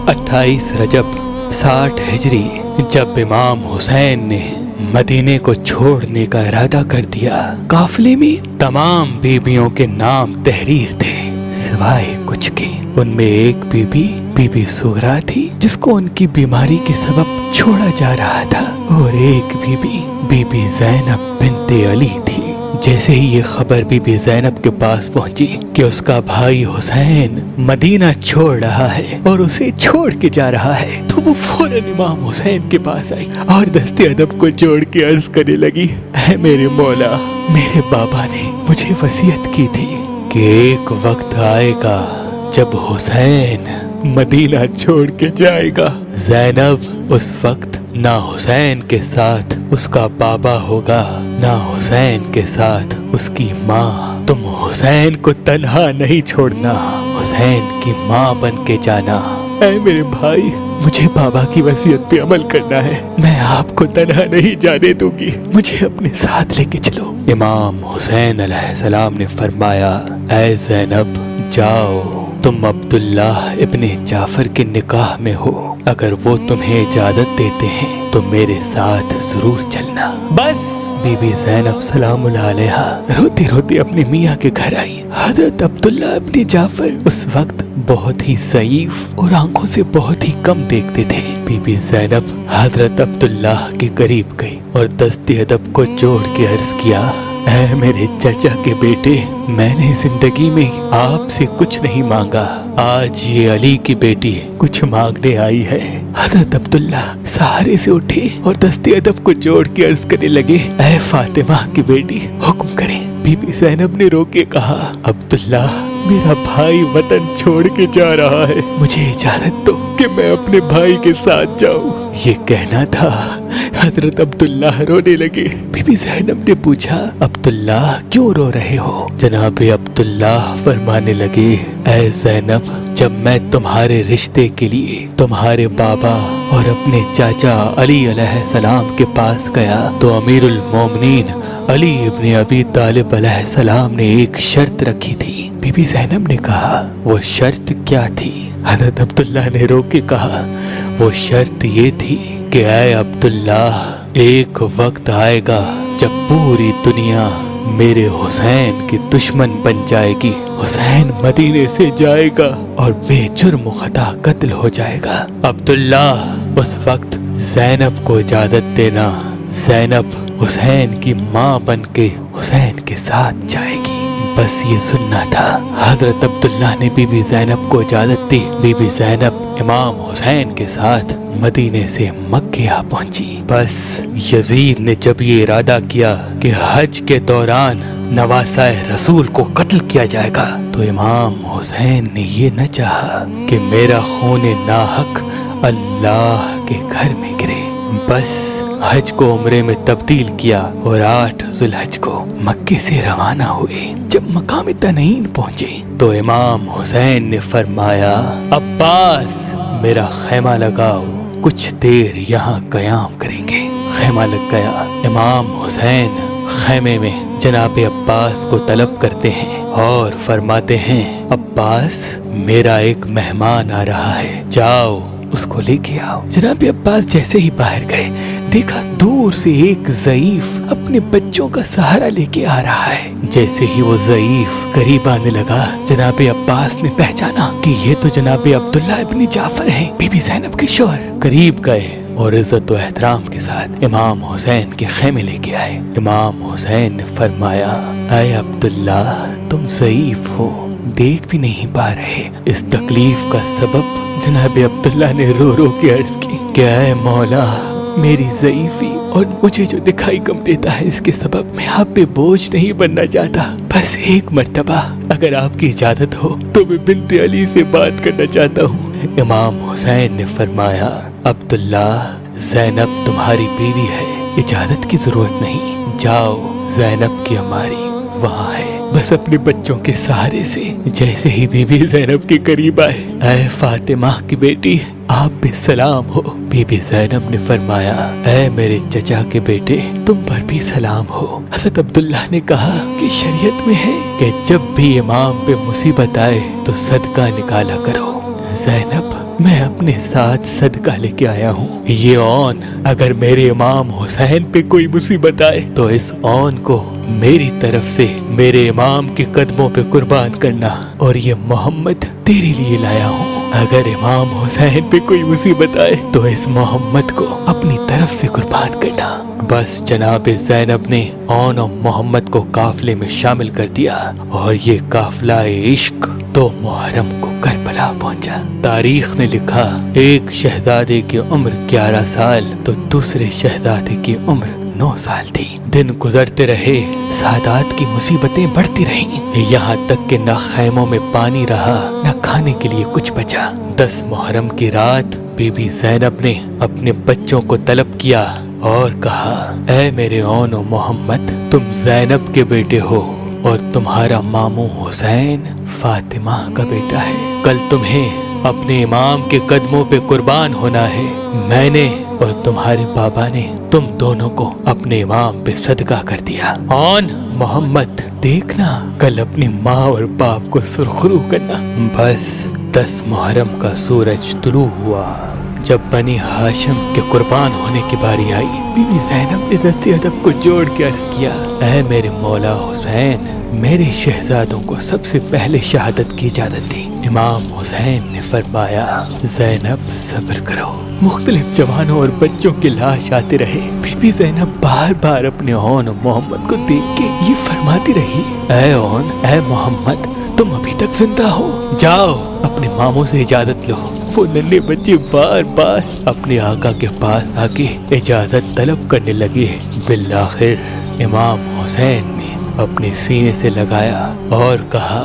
28 रजब 60 हिजरी जब इमाम हुसैन ने मदीने को छोड़ने का इरादा कर दिया, काफिले में तमाम बीबियों के नाम तहरीर थे सिवाय कुछ के। उनमें एक बीबी सुगरा थी जिसको उनकी बीमारी के सबब छोड़ा जा रहा था, और एक बीबी ज़ैनब बिनते अली थी। जैसे ही ये खबर बीबी ज़ैनब के पास पहुंची कि उसका भाई हुसैन मदीना छोड़ रहा है और उसे छोड़ के जा रहा है, तो वो फौरन इमाम हुसैन के पास आई और दस्ते अदब को जोड़ के अर्ज करने लगी, ऐ मेरे मौला, मेरे बाबा ने मुझे वसीयत की थी कि एक वक्त आएगा जब हुसैन मदीना छोड़ के जाएगा। ज़ैनब उस वक्त ना हुसैन के साथ उसका बाबा होगा, ना हुसैन के साथ उसकी माँ। तुम हुसैन को तन्हा नहीं छोड़ना, हुसैन की माँ बन के जाना। ऐ मेरे भाई, मुझे बाबा की वसीयत पे अमल करना है, मैं आपको तन्हा नहीं जाने दूंगी, मुझे अपने साथ लेके चलो। इमाम हुसैन अलैहिस्सलाम ने फरमाया, ऐ ज़ैनब, जाओ, तुम अब्दुल्लाह इब्ने जाफर के निकाह में हो, अगर वो तुम्हें इजाजत देते हैं तो मेरे साथ जरूर चलना। बस बीबी ज़ैनब सलामुल अलैहा रोती रोती अपने मियाँ के घर आई। हजरत अब्दुल्लाह इब्ने जाफर उस वक्त बहुत ही ज़ईफ और आंखों से बहुत ही कम देखते थे। बीबी ज़ैनब हजरत अब्दुल्लाह के करीब गई और दस्ते अदब को जोड़ के अर्ज किया, ऐ मेरे चाचा के बेटे, मैंने जिंदगी में आपसे कुछ नहीं मांगा, आज ये अली की बेटी कुछ मांगने आई है। हजरत अब्दुल्ला सहारे से उठे और दस्ते अदब को जोड़ के अर्ज करने लगे, ऐ फातिमा की बेटी, हुक्म करें। बीबी ज़ैनब ने रो के कहा, अब्दुल्ला, मेरा भाई वतन छोड़ के जा रहा है, मुझे इजाजत दो कि मैं अपने भाई के साथ जाऊं। ये कहना था, हजरत अब्दुल्ला रोने लगे। बीबी ज़ैनब ने पूछा, अब्दुल्ला क्यों रो रहे हो? जनाबे अब्दुल्ला फरमाने लगे, ऐ ज़ैनब, जब मैं तुम्हारे रिश्ते के लिए तुम्हारे बाबा और अपने चाचा अली अलैहिस्सलाम के पास गया तो अमीरुल मोमिनीन अली इब्ने अबी तालिब अलैहिस्सलाम ने एक शर्त रखी थी। बीबी ज़ैनब ने कहा, वो शर्त क्या थी? हज़रत अब्दुल्ला ने रो के कहा, वो शर्त ये थी कि ऐ अब्दुल्ला, एक वक्त आएगा जब पूरी दुनिया मेरे हुसैन की दुश्मन बन जाएगी, हुसैन मदीने से जाएगा और बेजुर्म खता कत्ल हो जाएगा। अब्दुल्ला, उस वक्त ज़ैनब को इजाजत देना, ज़ैनब हुसैन की माँ बन के हुसैन के साथ जाएगी। बस ये सुनना था। हजरत अब्दुल्ला ने बीबी ज़ैनब को इजाजत दी। बीबी ज़ैनब इमाम हुसैन के साथ मदीने से मक्के आ पहुंची। बस यजीद ने जब ये इरादा किया कि हज के दौरान नवासाए रसूल को कत्ल किया जाएगा, तो इमाम हुसैन ने ये न चाहा कि मेरा खून नाहक अल्लाह के घर में गिरे। बस हज को उम्रे में तब्दील किया और 8 ज़ुल्हज को मक्के से रवाना हुए। जब मकाम तनईन पहुंचे तो इमाम हुसैन ने फरमाया, अब्बास, मेरा खैमा लगाओ, कुछ देर यहाँ कयाम करेंगे। खैमा लग गया। इमाम हुसैन खैमे में जनाबे अब्बास को तलब करते हैं और फरमाते हैं, अब्बास, मेरा एक मेहमान आ रहा है, जाओ उसको लेके आओ। जनाब अब्बास जैसे ही बाहर गए, देखा दूर से एक ज़ईफ अपने बच्चों का सहारा लेके आ रहा है। जैसे ही वो ज़ईफ करीब आने लगा, जनाब अब्बास ने पहचाना कि ये तो जनाब अब्दुल्ला इब्ने जाफर हैं, बीबी ज़ैनब के शौहर। करीब गए और इज्जत व एहतराम के साथ इमाम हुसैन के खेमे लेके आए। इमाम हुसैन ने फरमाया, ऐ अब्दुल्ला, तुम ज़ईफ हो, देख भी नहीं पा रहे, इस तकलीफ का सबब? जनाब अब्दुल्ला ने रो रो के अर्ज की, क्या है मौला, मेरी ज़ईफी और मुझे जो दिखाई कम देता है, इसके सबब मैं आप पे बोझ नहीं बनना चाहता। बस एक मर्तबा अगर आपकी इजाजत हो तो मैं बिनते अली से बात करना चाहता हूँ। इमाम हुसैन ने फरमाया, अब्दुल्ला, ज़ैनब तुम्हारी बीवी है, इजाजत की जरूरत नहीं, जाओ, ज़ैनब की हमारी वहाँ है। बस अपने बच्चों के सहारे से जैसे ही बीबी ज़ैनब के करीब आए, ऐ फातिमा की बेटी, आप पे सलाम हो। बीबी ज़ैनब ने फरमाया, ऐ मेरे चचा के बेटे, तुम पर भी सलाम हो। हज़रत अब्दुल्ला ने कहा कि शरीयत में है कि जब भी इमाम पे मुसीबत आए तो सदका निकाला करो। ज़ैनब मैं अपने साथ सदका लेके आया हूँ। ये औन अगर मेरे इमाम हुसैन पे कोई मुसीबत आए तो इस औन को मेरी तरफ से मेरे इमाम के कदमों पे कुर्बान करना, और ये मोहम्मद तेरे लिए लाया हूँ। अगर इमाम हुसैन पे कोई मुसीबत आए तो इस मोहम्मद को अपनी तरफ से कुर्बान करना। बस जनाब ज़ैनब ने औन और मोहम्मद को काफले में शामिल कर दिया और ये काफला इश्क तो मुहर्रम को करबला पहुंचा। तारीख ने लिखा एक शहजादे की उम्र 11 साल तो दूसरे शहजादे की उम्र 9 साल थी। दिन गुजरते रहे, सादात की मुसीबतें बढ़ती रहीं, यहाँ तक कि न खैमों में पानी रहा न खाने के लिए कुछ बचा। 10 मुहर्रम की रात बीबी ज़ैनब ने अपने बच्चों को तलब किया और कहा, ऐ मेरे औन और मोहम्मद, तुम ज़ैनब के बेटे हो और तुम्हारा मामू हुसैन फातिमा का बेटा है। कल तुम्हें अपने इमाम के कदमों पे कुर्बान होना है। मैंने और तुम्हारे बाबा ने तुम दोनों को अपने इमाम पे सदका कर दिया। औन मोहम्मद, देखना कल अपनी माँ और बाप को सुरखरू करना। बस 10 मुहर्रम का सूरज तुलू हुआ। जब बनी हाशिम के कुर्बान होने की बारी आई, बीबी ज़ैनब ने दस्ते अदब को जोड़ के अर्ज किया, ऐ मेरे मौला हुसैन, मेरे शहजादों को सबसे पहले शहादत की इजाजत दी। इमाम हुसैन ने फरमाया, ज़ैनब सब्र करो। मुख्तलिफ जवानों और बच्चों के लाश आते रहे। बीबी ज़ैनब बार बार अपने औन और मोहम्मद को देख के ये फरमाती रही, ऐ औन, ऐ मोहम्मद, तुम अभी तक जिंदा हो, जाओ अपने मामों से इजाजत लो। वो नन्हे बच्चे बार बार अपने आका के पास आके इजाजत तलब करने लगे। बिलाखिर इमाम हुसैन ने अपने सीने से लगाया और कहा,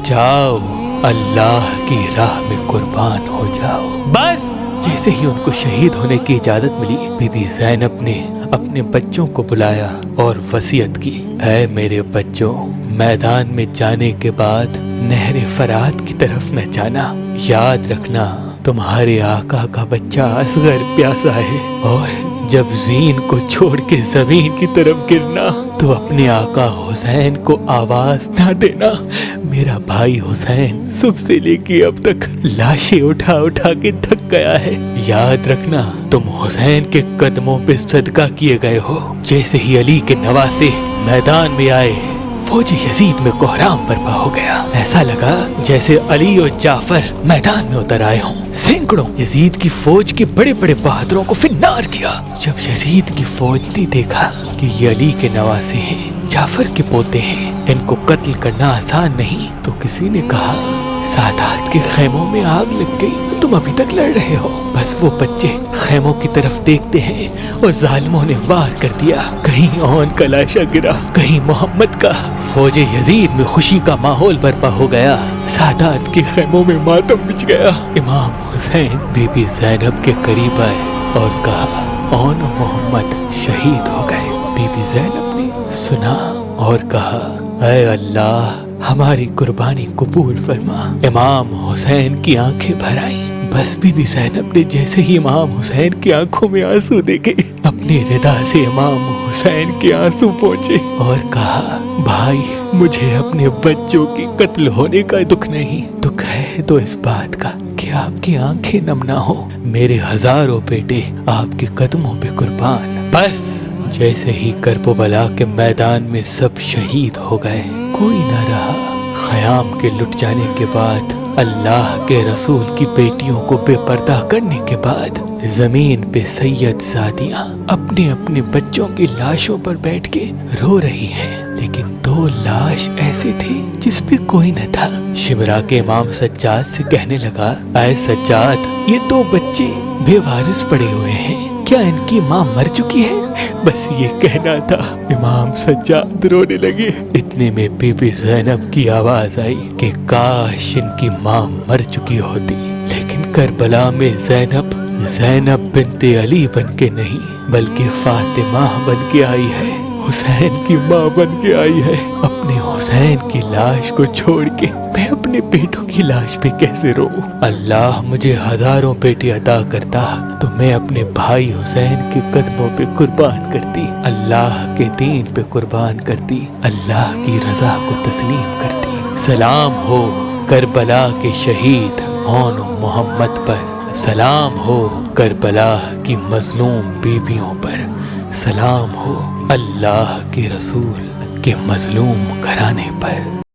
जाओ अल्लाह की राह में कुर्बान हो जाओ। बस जैसे ही उनको शहीद होने की इजाजत मिली, बीबी ज़ैनब ने अपने बच्चों को बुलाया और वसीयत की, ऐ मेरे बच्चों, मैदान में जाने के बाद नहर फरात की तरफ न जाना। याद रखना तुम्हारे आका का बच्चा असगर प्यासा है, और जब ज़ीन को छोड़ के जमीन की तरफ गिरना तो अपने आका हुसैन को आवाज ना देना। मेरा भाई हुसैन सुबह से लेके अब तक लाशें उठा उठा के थक गया है। याद रखना तुम हुसैन के कदमों पे सदका किए गए हो। जैसे ही अली के नवासे मैदान में आए, फौज यजीद में कोहराम बर्पा हो गया। ऐसा लगा जैसे अली और जाफर मैदान में उतर आए हों। सैकड़ों यजीद की फौज के बड़े बड़े बहादुरों को फिन्नार किया। जब यजीद की फौज ने देखा कि ये अली के नवासे हैं, जाफर के पोते हैं, इनको कत्ल करना आसान नहीं, तो किसी ने कहा, सादात के खैमों में आग लग गई, तुम अभी तक लड़ रहे हो। बस वो बच्चे खैमों की तरफ देखते हैं और जालिमों ने वार कर दिया। कहीं औन का लाशा गिरा, कहीं मोहम्मद का। फौज यजीद में खुशी का माहौल बर्पा हो गया। सादात के खैमों में मातम बिछ गया। इमाम हुसैन बीबी ज़ैनब के करीब आए और कहा, औन और मोहम्मद शहीद हो गए। बीबी ज़ैनब ने सुना और कहा, ऐ अल्लाह, हमारी कुर्बानी कबूल फरमा। इमाम हुसैन की आंखें भर आईं। बस बीबी ज़ैनब ने जैसे ही इमाम हुसैन की आंखों में आंसू देखे, अपने रिदा से इमाम हुसैन के आंसू पहुंचे और कहा, भाई, मुझे अपने बच्चों के कत्ल होने का दुख नहीं, दुख है तो इस बात का कि आपकी आंखें नम ना हो। मेरे हजारों बेटे आपके कदमों पे कुर्बान। बस जैसे ही करबला के मैदान में सब शहीद हो गए, कोई न रहा। ख़याम के लुट जाने के बाद, अल्लाह के रसूल की बेटियों को बेपर्दा करने के बाद, जमीन पे सैयद ज़ादियाँ अपने अपने बच्चों की लाशों पर बैठ के रो रही हैं। लेकिन 2 लाश ऐसे थे जिस पे कोई न था। शिमरा के इमाम सज्जाद से कहने लगा, ऐ सज्जाद, ये 2 बच्चे बेवारिस पड़े हुए हैं, क्या इनकी माँ मर चुकी है? बस ये कहना था। इमाम सज्जाद रोने लगे। इतने में बीबी ज़ैनब की आवाज आई कि काश इनकी माँ मर चुकी होती। लेकिन करबला में ज़ैनब बिनते अली बन के नहीं, बल्कि फातिमा बन के आई है, हुसैन की माँ बन के आई है। अपने हुसैन की लाश को छोड़ के मैं अपने बेटों की लाश पे कैसे रो? अल्लाह मुझे हजारों बेटे अता करता तो मैं अपने भाई हुसैन के कदमों पे कुर्बान करती, अल्लाह के दीन पे कुर्बान करती, अल्लाह की रजा को तस्लीम करती। सलाम हो करबला के शहीद ہون محمد پر، سلام ہو کربلا کی مظلوم بیویوں پر، سلام ہو اللہ کے رسول کے مظلوم گھرانے پر۔